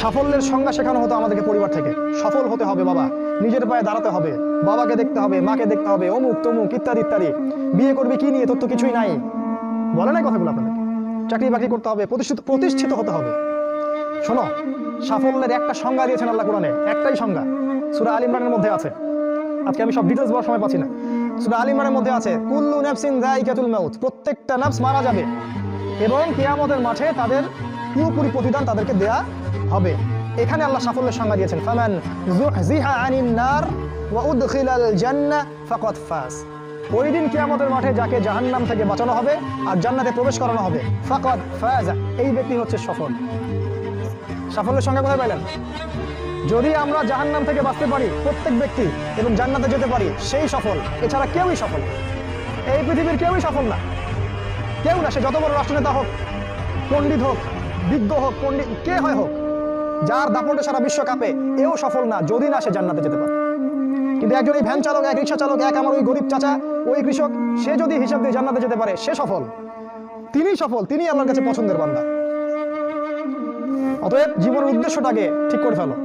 সাফল্যের সংজ্ঞা শেখানো হতো আমাদেরকে পরিবার থেকে। সফল হতে হবে বাবা, নিজের পায়ে দাঁড়াতে হবে, বাবাকে দেখতে হবে, মাকে দেখতে হবে, অমুক তমুক ইত্যাদি ইত্যাদি। বিয়ে করবি কি নিয়ে, তোর তো কিছুই নাই, বলে নাই কথাগুলো আপনাদেরকে? চাকরি বাকরি করতে হবে, প্রতিষ্ঠিত হতে হবে। শোনো, সাফল্যের একটা সংজ্ঞা দিয়েছেন আল্লাহ কোরআনে, একটাই সংজ্ঞা, সূরা আল ইমরানের মধ্যে আছে। আজকে আমি সব ডিটেলস বলার সময় পাচ্ছি না। সূরা আল ইমরানের মধ্যে আছে, কুল্লু নাফসিন যায়িকাতুল মাউত, প্রত্যেকটা নফস মারা যাবে এবং কিয়ামতের মাঠে তাদের পুরোপুরি প্রতিদান তাদেরকে দেয়া হবে। এখানে আল্লাহ সাফল্যের সংজ্ঞা দিয়েছেন, ফামান যুহজিহা আনিন নার ওয়া উদখিলাল জান্নাহ ফাকাদ ফাজ। ওই দিন কিয়ামতের মাঠে যাকে জাহান্নাম থেকে বাঁচানো হবে আর জান্নাতে প্রবেশ করানো হবে, ফাকাদ ফাজ, এই ব্যক্তি হচ্ছে সফল। সাফল্যের সংজ্ঞা কোথায় পাইলেন? যদি আমরা জাহান্নাম থেকে বাঁচতে পারি প্রত্যেক ব্যক্তি এবং জান্নাতে যেতে পারি, সেই সফল। এছাড়া কেউই সফল না, এই পৃথিবীর কেউই সফল না, কেউ না। সে যত বড় রাষ্ট্রনেতা হোক, পণ্ডিত হোক, বিজ্ঞ হোক, পণ্ডিত কে হয় হোক, যার দাপটে সারা বিশ্ব কাঁপে, এও সফল না যদি না সে জান্নাতে যেতে পারে। কিন্তু একজন এই ভ্যান চালক, এক রিক্সা চালক, এক আমার ওই গরিব চাচা, ওই কৃষক, সে যদি হিসাব দিয়ে জান্নাতে যেতে পারে, সে সফল। তিনিই সফল, তিনি আল্লাহর কাছে পছন্দের বান্দা। অতএব জীবনের উদ্দেশ্যটাকে ঠিক করে ফেলো।